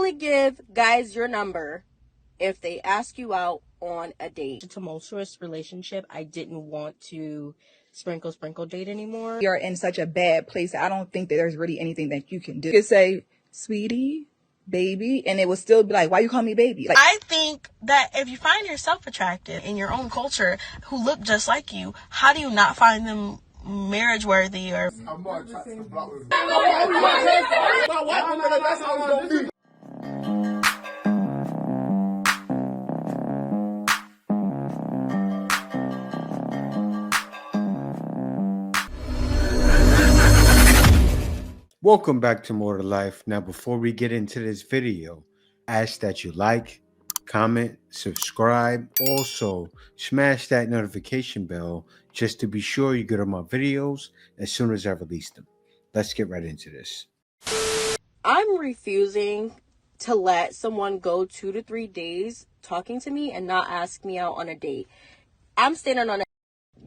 Only give guys your number if they ask you out on a date. A tumultuous relationship. I didn't want to sprinkle date anymore. You're in such a bad place. I don't think that there's really anything that you can do. You could say, sweetie, baby, and it will still be like, why you call me baby? Like, I think that if you find yourself attractive in your own culture who look just like you, how do you not find them marriage worthy? Or I'm more attracted to black women. That's how it's gonna be. Welcome back to More to Life. Now, before we get into this video, I ask that you like, comment, subscribe. Also, smash that notification bell just to be sure you get on my videos as soon as I release them. Let's get right into this. I'm refusing to let someone go 2 to 3 days talking to me and not ask me out on a date. I'm standing on it.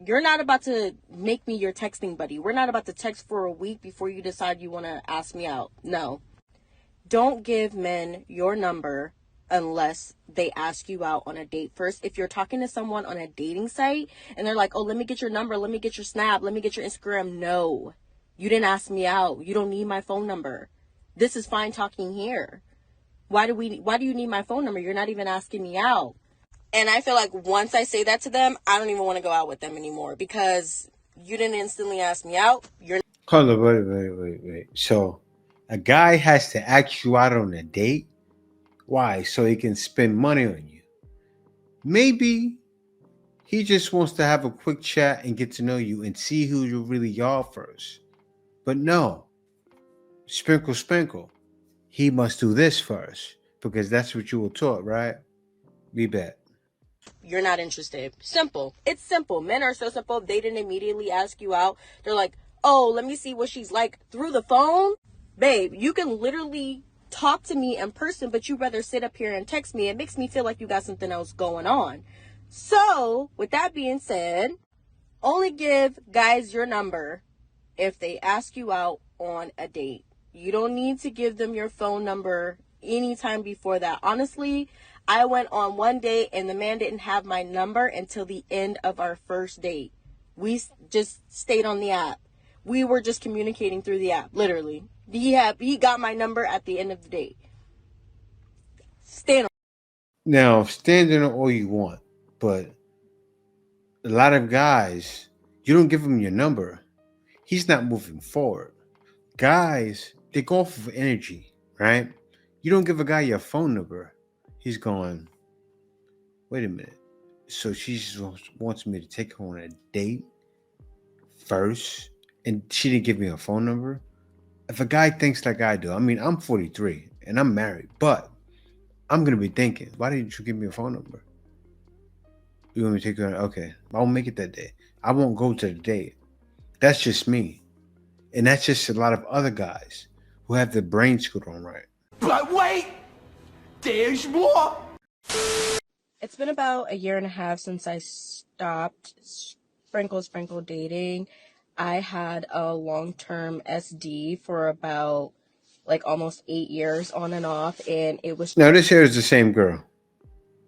You're not about to make me your texting buddy. We're not about to text for a week before you decide you want to ask me out. No. Don't give men your number unless they ask you out on a date first. If you're talking to someone on a dating site and they're like, oh, let me get your number, let me get your Snap, let me get your Instagram. No, you didn't ask me out. You don't need my phone number. This is fine talking here. Why do you need my phone number? You're not even asking me out. And I feel like once I say that to them, I don't even want to go out with them anymore because you didn't instantly ask me out. Hold on, wait. So a guy has to ask you out on a date? Why? So he can spend money on you. Maybe he just wants to have a quick chat and get to know you and see who you really are first. But no, sprinkle. He must do this first because that's what you were taught, right? We bet. You're not interested. Simple. It's simple. Men are so simple. They didn't immediately ask you out. They're like, oh, let me see what she's like through the phone. Babe, you can literally talk to me in person, but you rather sit up here and text me. It makes me feel like you got something else going on. So with that being said, only give guys your number if they ask you out on a date. You don't need to give them your phone number anytime before that. Honestly, I went on one date and the man didn't have my number until the end of our first date. We just stayed on the app. We were just communicating through the app, literally. He got my number at the end of the date. Stand on. Now, stand on all you want, but a lot of guys, you don't give him your number, he's not moving forward. Guys, they go off of energy, right? You don't give a guy your phone number, he's going, wait a minute. So she just wants me to take her on a date first, and she didn't give me her phone number? If a guy thinks like I do, I mean, I'm 43 and I'm married, but I'm going to be thinking, why didn't you give me a phone number? You want me to take her? Okay, I won't make it that day. I won't go to the date. That's just me. And that's just a lot of other guys who have their brain screwed on right. But wait, there's more. It's been about 1.5 years since I stopped sprinkle dating. I had a long-term SD for about almost 8 years on and off, and it was now this here is the same girl.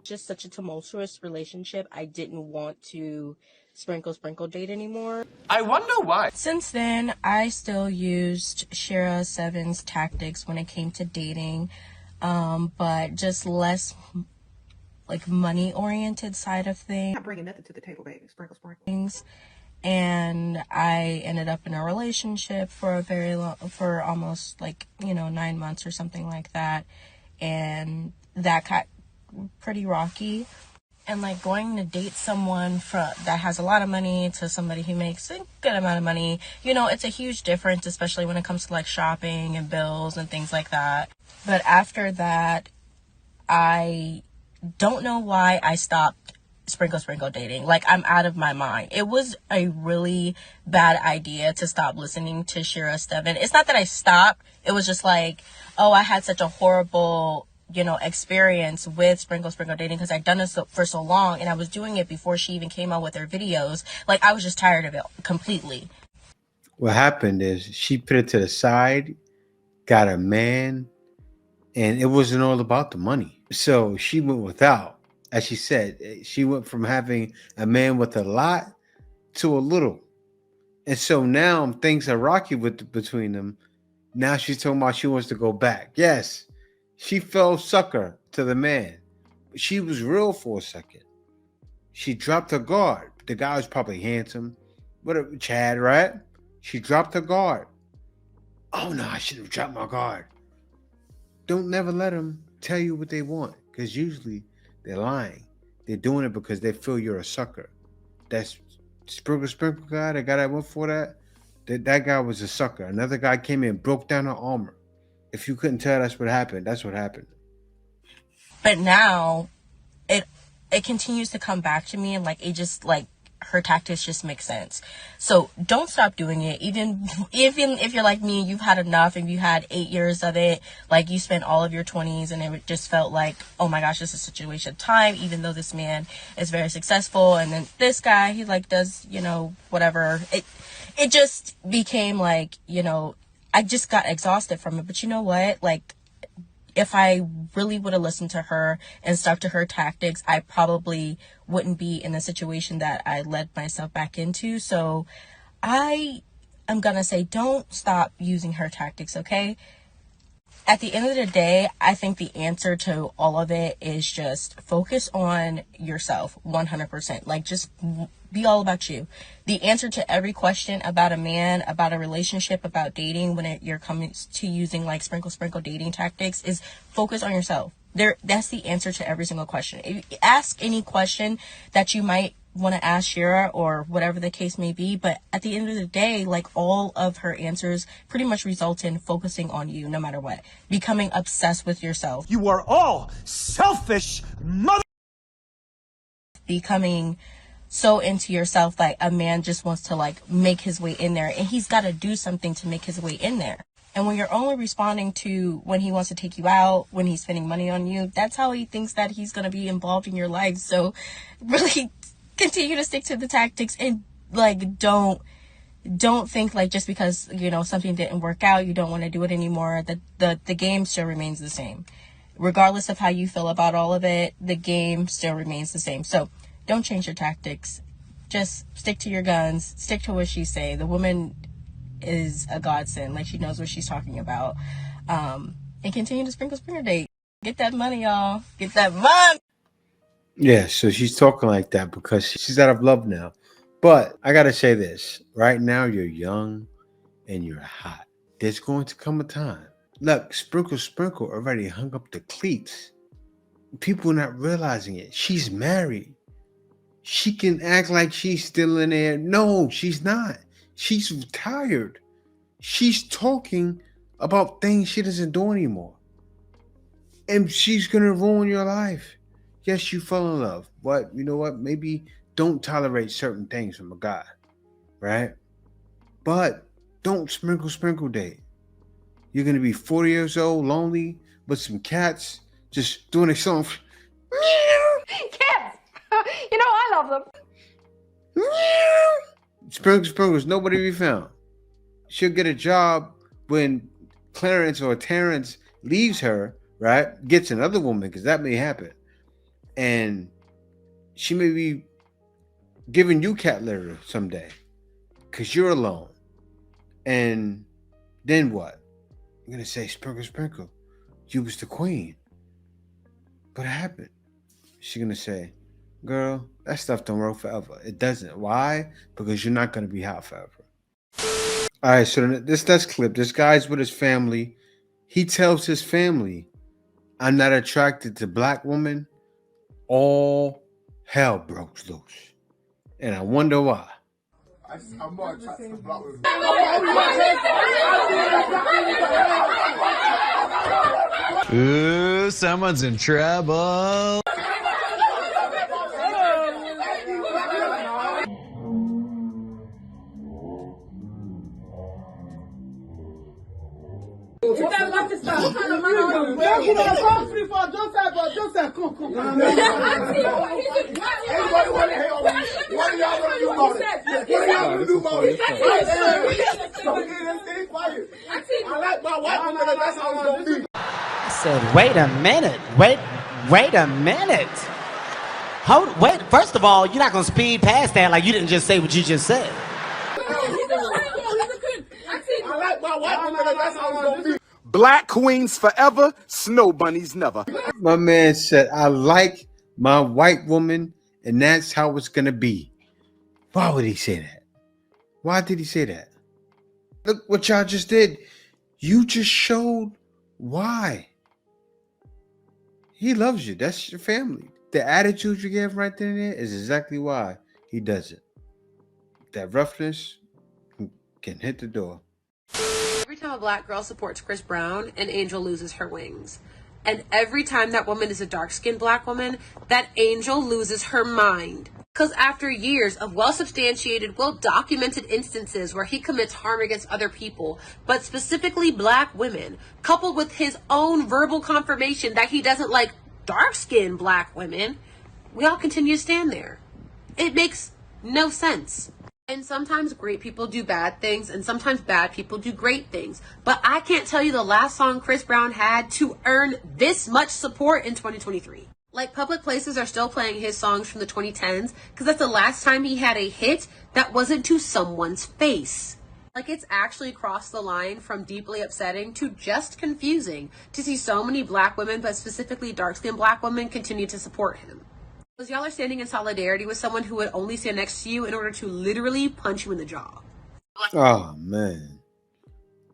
Just such a tumultuous relationship. I didn't want to sprinkle date anymore. I wonder why. Since then, I still used Shira 7's tactics when it came to dating, but just less money-oriented side of things. not bringing nothing to the table, baby. Sprinkle. And I ended up in a relationship for almost 9 months or something like that, and that got pretty rocky. And going to date someone that has a lot of money to somebody who makes a good amount of money, it's a huge difference, especially when it comes to shopping and bills and things like that. But after that, I don't know why I stopped sprinkle dating. I'm out of my mind. It was a really bad idea to stop listening to Shira 7. It's not that I stopped. It was just I had such a horrible experience with sprinkle dating because I'd done this for so long, and I was doing it before she even came out with her videos. I was just tired of it completely. What happened is she put it to the side, got a man, And it wasn't all about the money. So she went without. As she said, she went from having a man with a lot to a little. And so now things are rocky between them. Now she's talking about she wants to go back. Yes, she fell sucker to the man. She was real for a second. She dropped her guard. The guy was probably handsome. Whatever, Chad, right? She dropped her guard. Oh no, I should have dropped my guard. Don't never let them tell you what they want, because usually they're lying. They're doing it because they feel you're a sucker. That's Sprinkle guy, the guy that went for that guy was a sucker. Another guy came in, broke down her armor. If you couldn't tell that's what happened, that's what happened. But now it continues to come back to me, and like it just like her tactics just make sense. So don't stop doing it. Even if you're like me, you've had enough, and you had 8 years of it, like you spent all of your 20s and it just felt like, oh my gosh, this is a situation of time, even though this man is very successful, and then this guy, he like does, you know, whatever. It just became like, you know, I just got exhausted from it. But you know what, like, if I really would have listened to her and stuck to her tactics, I probably wouldn't be in the situation that I led myself back into. So I am going to say, don't stop using her tactics, okay? At the end of the day, I think the answer to all of it is just focus on yourself 100%. Like, just be all about you. The answer to every question about a man, about a relationship, about dating, when you're coming to using like sprinkle dating tactics, is focus on yourself. That's the answer to every single question. If you ask any question that you might want to ask Shira or whatever the case may be, but at the end of the day, like, all of her answers pretty much result in focusing on you no matter what, becoming obsessed with yourself. You are all selfish mother. Becoming so into yourself that a man just wants to like make his way in there, and he's got to do something to make his way in there. And when you're only responding to when he wants to take you out, when he's spending money on you, that's how he thinks that he's going to be involved in your life. So really continue to stick to the tactics, and like don't think like just because, you know, something didn't work out, you don't want to do it anymore. The game still remains the same. Regardless of how you feel about all of it, the game still remains the same. So don't change your tactics. Just stick to your guns. Stick to what she say. The woman is a godsend. Like, she knows what she's talking about. And continue to sprinkle date. Get that money, y'all. Get that money. Yeah, so she's talking like that because she's out of love now. But I got to say this. Right now, you're young and you're hot. There's going to come a time. Look, Sprinkle already hung up the cleats. People are not realizing it. She's married. She can act like she's still in there. No, she's not. She's retired. She's talking about things she doesn't do anymore. And she's going to ruin your life. Yes, you fell in love, but you know what? Maybe don't tolerate certain things from a guy, right? But don't sprinkle date. You're going to be 40 years old, lonely, with some cats, just doing a song. Cats! You know, I love them. Sprinkles, nobody to be found. She'll get a job when Clarence or Terrence leaves her, right? Gets another woman, because that may happen. And she may be giving you cat litter someday because you're alone. And then what? You're going to say, Sprinkle, you was the queen. What happened? She's going to say, girl, that stuff don't work forever. It doesn't. Why? Because you're not going to be hot forever. All right, so this next clip, this guy's with his family. He tells his family, I'm not attracted to black women. All hell broke loose. And I wonder why. I'm more attracted to black women. Ooh, someone's in trouble. said, wait a minute. Wait a minute. Wait, first of all, you're not going to speed past that like you didn't just say what you just said. Black queens forever, snow bunnies never. My man said, I like my white woman, and that's how it's going to be. Why would he say that? Why did he say that? Look what y'all just did. You just showed why. He loves you. That's your family. The attitude you gave right then and there is exactly why he does it. That roughness can hit the door. Every time a black girl supports Chris Brown, an angel loses her wings. And every time that woman is a dark-skinned black woman, that angel loses her mind. Because after years of well-substantiated, well-documented instances where he commits harm against other people, but specifically black women, coupled with his own verbal confirmation that he doesn't like dark-skinned black women, we all continue to stand there. It makes no sense. And sometimes great people do bad things, and sometimes bad people do great things. But I can't tell you the last song Chris Brown had to earn this much support in 2023. Like, public places are still playing his songs from the 2010s because that's the last time he had a hit that wasn't to someone's face. Like, it's actually crossed the line from deeply upsetting to just confusing to see so many black women, but specifically dark-skinned black women, continue to support him. Because y'all are standing in solidarity with someone who would only stand next to you in order to literally punch you in the jaw. Oh, man.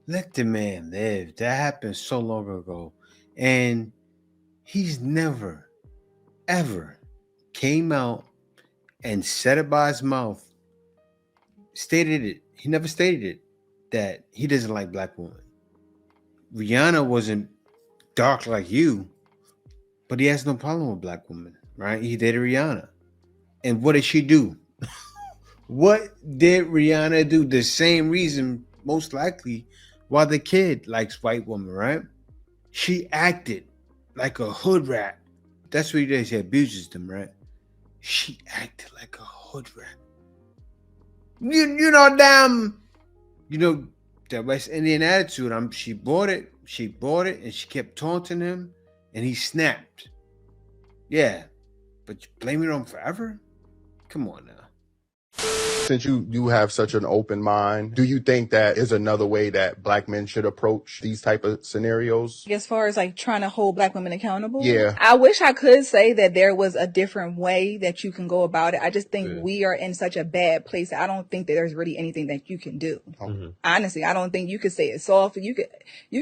Let the man live. That happened so long ago. And he's never, ever came out and said it by his mouth, stated it. He never stated it, that he doesn't like black women. Rihanna wasn't dark like you, but he has no problem with black women, right? He dated Rihanna. And what did she do? What did Rihanna do? The same reason, most likely, why the kid likes white women, right? She acted like a hood rat. That's what he does. He abuses them, right? She acted like a hood rat. You know, that West Indian attitude. She bought it, and she kept taunting him, and he snapped. Yeah, but you blame it on forever? Come on now. Since you have such an open mind, do you think that is another way that black men should approach these type of scenarios? As far as like trying to hold black women accountable, Yeah. I wish I could say that there was a different way that you can go about it. I just think we are in such a bad place. I don't think that there's really anything that you can do. Mm-hmm. Honestly, I don't think you could say it soft. You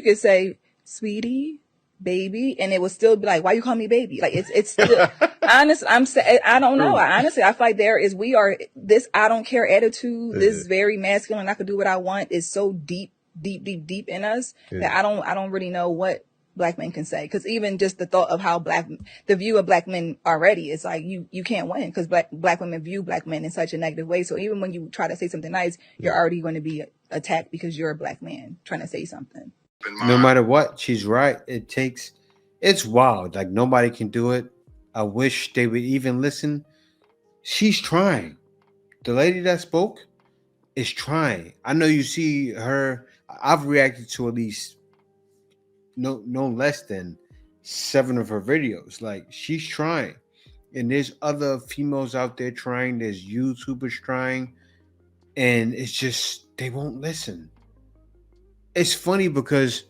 could say, sweetie, baby, and it would still be like, why you call me baby? Like it's still honest. I don't know. Honestly, I feel like we are this I don't care attitude, this very masculine, I could do what I want, is so deep in us that I don't really know what black men can say. Because even just the thought of how the view of black men already is like you can't win, because black women view black men in such a negative way. So even when you try to say something nice, you're already going to be attacked because you're a black man trying to say something. No matter what, she's right. It's wild. Like, nobody can do it. I wish they would even listen. She's trying. The lady that spoke is trying. I know you see her. I've reacted to at least no less than 7 of her videos. Like, she's trying. And there's other females out there trying. There's YouTubers trying. And it's just, they won't listen. It's funny because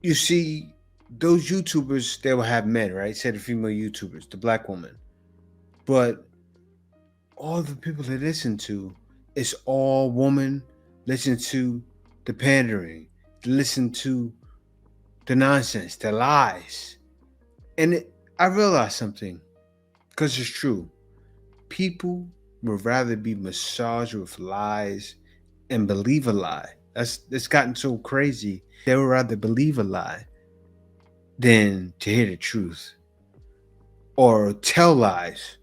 you see those YouTubers, they will have men, right? Say the female YouTubers, the black woman. But all the people they listen to is all woman. Listen to the pandering. Listen to the nonsense, the lies. And I realized something, because it's true. People would rather be massaged with lies and believe a lie. It's gotten so crazy. They would rather believe a lie than to hear the truth or tell lies.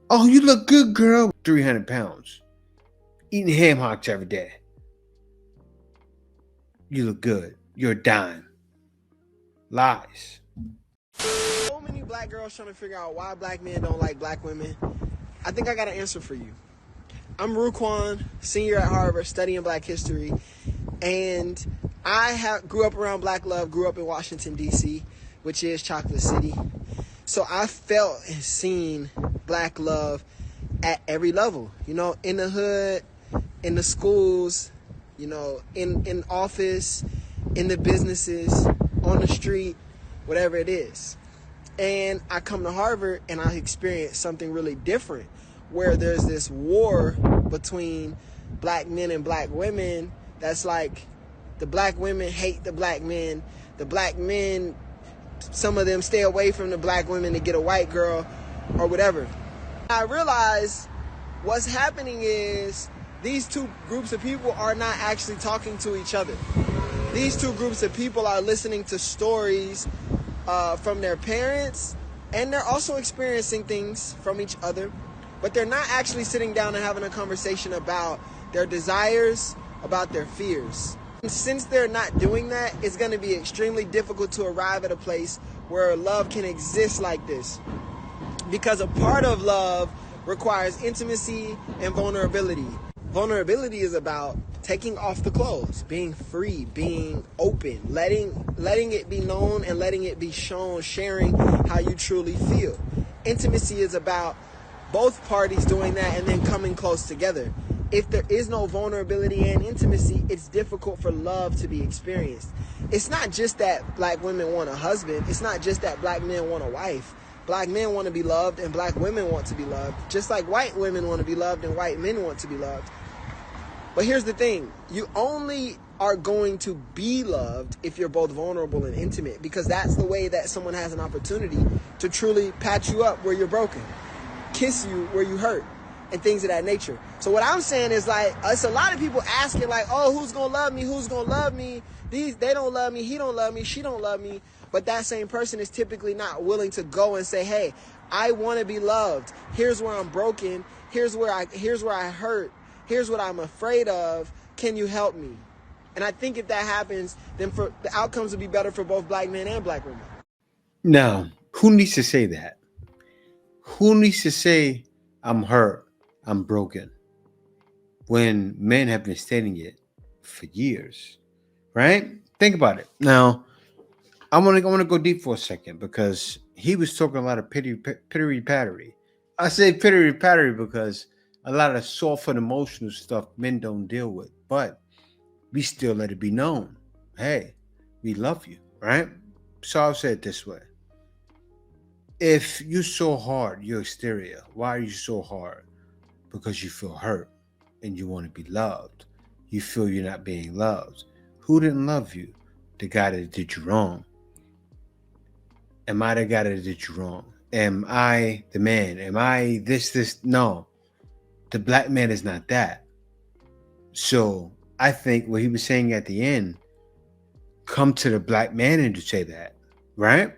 Oh, you look good, girl. 300 pounds. Eating ham hocks every day. You look good. You're a dime. Lies. So many black girls trying to figure out why black men don't like black women. I think I got an answer for you. I'm Ruquan, senior at Harvard, studying black history. And grew up around black love, grew up in Washington, D.C., which is Chocolate City. So I felt and seen black love at every level, you know, in the hood, in the schools, you know, in office, in the businesses, on the street, whatever it is. And I come to Harvard and I experience something really different, where there's this war between black men and black women that's like the black women hate the black men, the black men, some of them stay away from the black women to get a white girl or whatever. I realized what's happening is these two groups of people are not actually talking to each other. These two groups of people are listening to stories from their parents, and they're also experiencing things from each other, but they're not actually sitting down and having a conversation about their desires, about their fears. And since they're not doing that, it's going to be extremely difficult to arrive at a place where love can exist like this. Because a part of love requires intimacy and vulnerability. Vulnerability is about taking off the clothes, being free, being open, letting it be known and letting it be shown, sharing how you truly feel. Intimacy is about both parties doing that and then coming close together. If there is no vulnerability and intimacy, it's difficult for love to be experienced. It's not just that black women want a husband. It's not just that black men want a wife. Black men want to be loved and black women want to be loved, just like white women want to be loved and white men want to be loved. But here's the thing. You only are going to be loved if you're both vulnerable and intimate, because that's the way that someone has an opportunity to truly pat you up where you're broken, kiss you where you hurt, and things of that nature. So what I'm saying is, like, it's a lot of people asking, like, oh, who's gonna love me? Who's gonna love me? They don't love me. He don't love me. She don't love me. But that same person is typically not willing to go and say, hey, I want to be loved. Here's where I'm broken. Here's where I hurt. Here's what I'm afraid of. Can you help me? And I think if that happens, then the outcomes will be better for both black men and black women. Now, who needs to say that? Who needs to say, I'm hurt, I'm broken, when men have been stating it for years, right? Think about it. Now, I want to go deep for a second, because he was talking a lot of pittery pattery. I say pittery pattery because a lot of soft and emotional stuff men don't deal with, but we still let it be known. Hey, we love you, right? So I'll say it this way. If you're so hard, your exterior, why are you so hard? Because you feel hurt and you want to be loved. You feel you're not being loved. Who didn't love you? The guy that did you wrong. Am I the guy that did you wrong? Am I the man? Am I this? No. The black man is not that. So I think what he was saying at the end, come to the black man and to say that, right?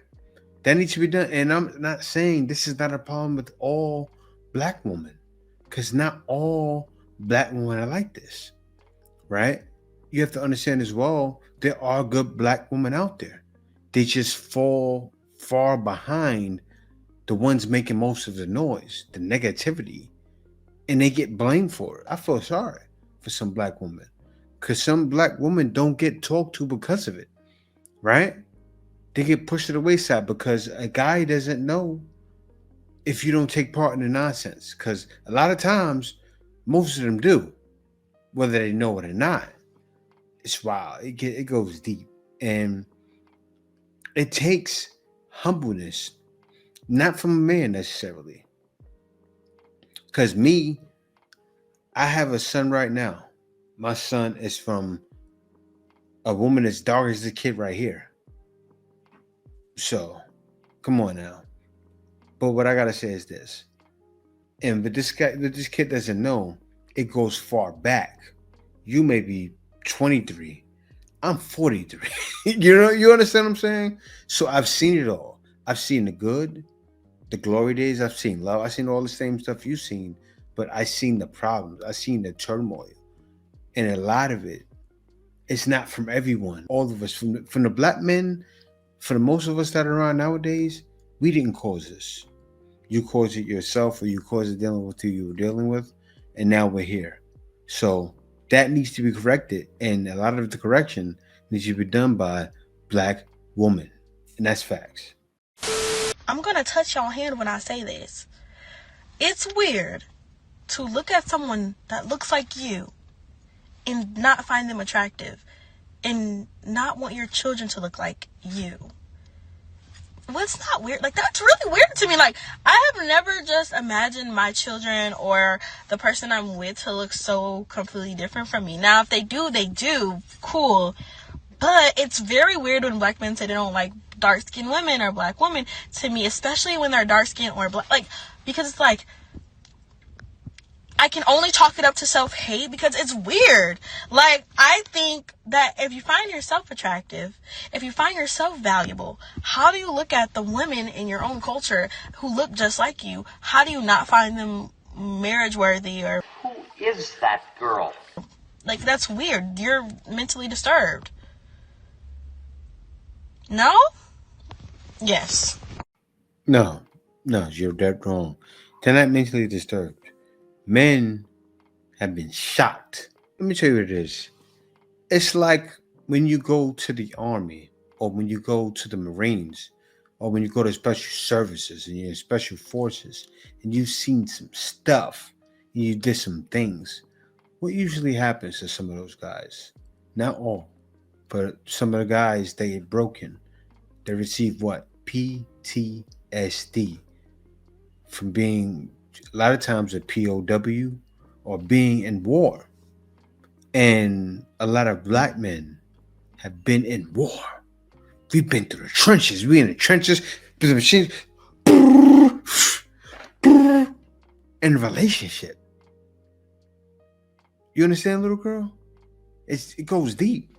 That needs to be done. And I'm not saying this is not a problem with all black women, because not all black women are like this, right? You have to understand as well, there are good black women out there. They just fall far behind the ones making most of the noise, the negativity, and they get blamed for it. I feel sorry for some black women, because some black women don't get talked to because of it, right? They get pushed to the wayside because a guy doesn't know if you don't take part in the nonsense, because a lot of times, most of them do, whether they know it or not. It's wild. It goes deep. And it takes humbleness, not from a man necessarily. Because I have a son right now. My son is from a woman as dark as the kid right here. So, come on now. But what I gotta say is this. And but this kid doesn't know, it goes far back. You may be 23. I'm 43. You understand what I'm saying? So I've seen it all. I've seen the good, the glory days. I've seen love. I've seen all the same stuff you've seen. But I've seen the problems. I've seen the turmoil. And a lot of it, it's not from everyone. All of us, from the black men, for the most of us that are around nowadays, we didn't cause this. You caused it yourself, or you caused it dealing with who you were dealing with. And now we're here. So that needs to be corrected. And a lot of the correction needs to be done by black women. And that's facts. I'm gonna touch your hand when I say this. It's weird to look at someone that looks like you and not find them attractive and not want your children to look like you. What's not weird? Like, that's really weird to me. Like, I have never just imagined my children or the person I'm with to look so completely different from me. Now, if they do, cool. But it's very weird when black men say they don't like dark-skinned women or black women to me, especially when they're dark-skinned or black. Like, because it's like, I can only chalk it up to self-hate because it's weird. Like, I think that if you find yourself attractive, if you find yourself valuable, how do you look at the women in your own culture who look just like you? How do you not find them marriage worthy? Or who is that girl? Like, that's weird. You're mentally disturbed. No? Yes. No, you're dead wrong. They're not mentally disturbed. Men have been shocked. Let me tell you what it is. It's like when you go to the army, or when you go to the Marines, or when you go to special services and you're in special forces, and you've seen some stuff, and you did some things. What usually happens to some of those guys? Not all, but some of the guys, they get broken. They receive what? PTSD from being a lot of times a POW or being in war. And a lot of black men have been in war. We've been through the trenches. We in the trenches, through the machines, in a relationship. You understand, little girl? It goes deep.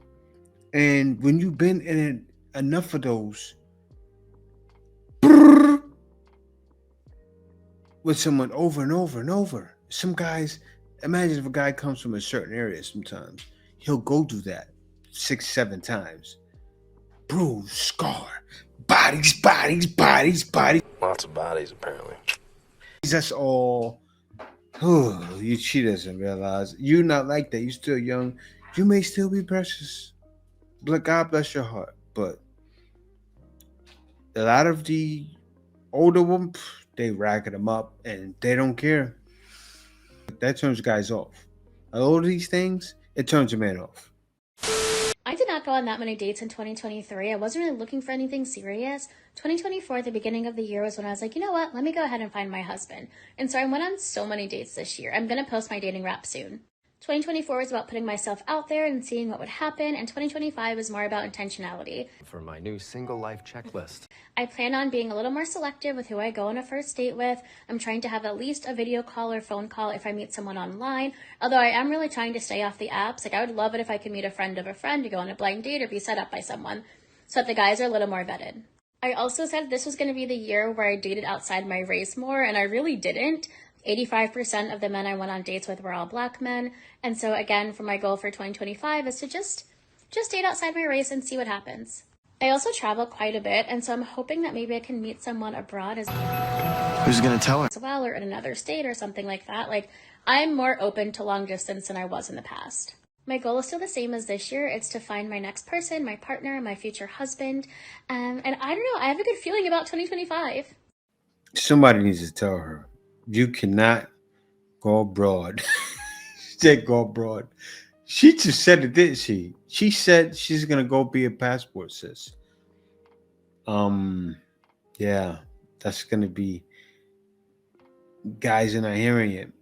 And when you've been in enough of those with someone over and over and over. Some guys, imagine if a guy comes from a certain area sometimes, he'll go do that 6-7 times. Bruise, scar, bodies. Lots of bodies, apparently. That's all. She doesn't realize. You're not like that. You're still young. You may still be precious. But God bless your heart. But a lot of the older women, they racking them up and they don't care. That turns guys off. All of these things, it turns a man off. I did not go on that many dates in 2023. I wasn't really looking for anything serious. 2024, at the beginning of the year, was when I was like, you know what? Let me go ahead and find my husband. And so I went on so many dates this year. I'm going to post my dating wrap soon. 2024 was about putting myself out there and seeing what would happen, and 2025 is more about intentionality. For my new single life checklist. I plan on being a little more selective with who I go on a first date with. I'm trying to have at least a video call or phone call if I meet someone online, although I am really trying to stay off the apps. Like, I would love it if I could meet a friend of a friend to go on a blind date or be set up by someone, so that the guys are a little more vetted. I also said this was going to be the year where I dated outside my race more, and I really didn't. 85% of the men I went on dates with were all black men. And so again, for my goal for 2025 is to just date outside my race and see what happens. I also travel quite a bit, and so I'm hoping that maybe I can meet someone abroad as Who's gonna tell her? as well, or in another state or something like that. Like, I'm more open to long distance than I was in the past. My goal is still the same as this year. It's to find my next person, my partner, my future husband. And I don't know, I have a good feeling about 2025. Somebody needs to tell her. You cannot go abroad. She said go abroad. She just said it, didn't she? She said she's gonna go be a passport sis. Yeah, that's gonna be. Guys are not hearing it.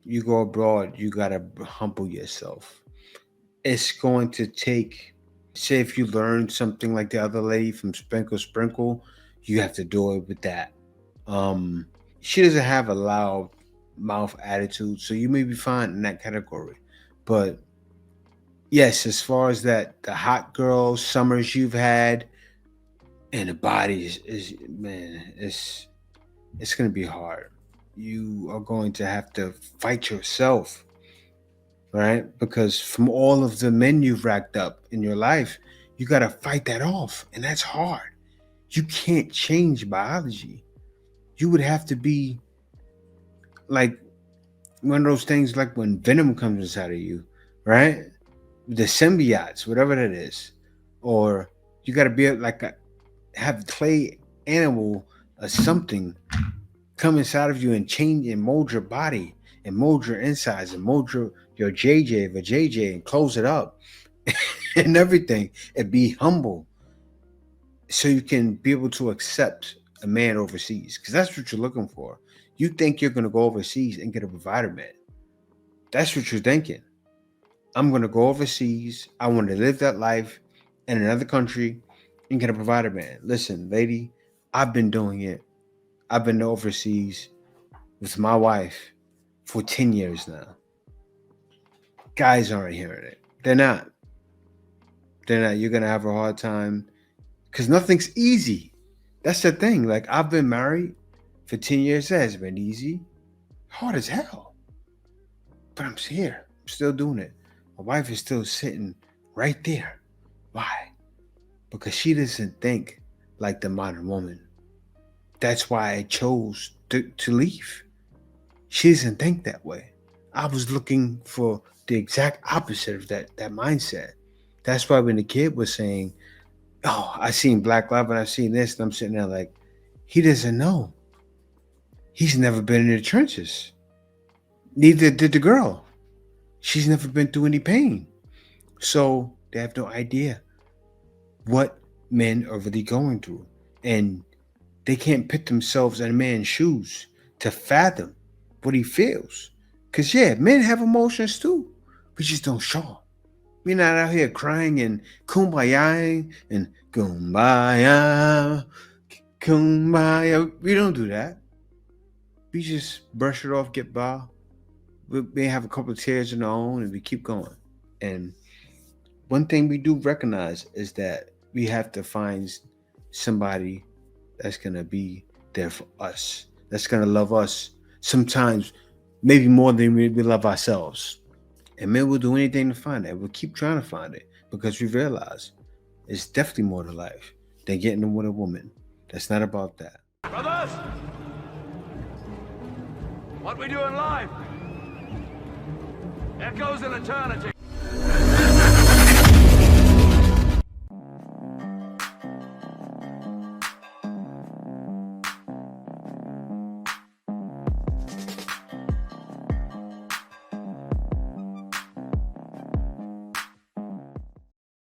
You go abroad, you gotta humble yourself. It's going to take. Say if you learn something like the other lady from Sprinkle, you have to do it with that. She doesn't have a loud mouth attitude, so you may be fine in that category. But yes, as far as that, the hot girl summers you've had, and the body is man, it's gonna be hard. You are going to have to fight yourself, right? Because from all of the men you've racked up in your life, you got to fight that off, and that's hard. You can't change biology. You would have to be like one of those things, like when venom comes inside of you, right? The symbiotes, whatever that is. or you got to be like have clay animal or something come inside of you and change and mold your body and mold your insides and mold your JJ and close it up and everything, and be humble so you can be able to accept a man overseas, because that's what you're looking for. You think you're going to go overseas and get a provider man. That's what you're thinking. I'm going to go overseas. I want to live that life in another country and get a provider man. Listen, lady, I've been doing it. I've been overseas with my wife for 10 years now. Guys aren't hearing it. They're not. You're going to have a hard time because nothing's easy. That's the thing. Like, I've been married for 10 years. It has been easy. Hard as hell. But I'm here. I'm still doing it. My wife is still sitting right there. Why? Because she doesn't think like the modern woman. That's why I chose to leave. She doesn't think that way. I was looking for the exact opposite of that mindset. That's why when the kid was saying, oh, I seen Black Love and I seen this, and I'm sitting there like, he doesn't know. He's never been in the trenches. Neither did the girl. She's never been through any pain. So they have no idea what men are really going through. And they can't put themselves in a man's shoes to fathom what he feels. Because, yeah, men have emotions too. We just don't show them. We're not out here crying and kumbaya and kumbaya. We don't do that. We just brush it off, get by. We may have a couple of tears in our own, and we keep going. And one thing we do recognize is that we have to find somebody that's going to be there for us, that's going to love us sometimes maybe more than we love ourselves. And men will do anything to find that. We'll keep trying to find it because we realize it's definitely more to life than getting with a woman. That's not about that. Brothers, what we do in life echoes in eternity.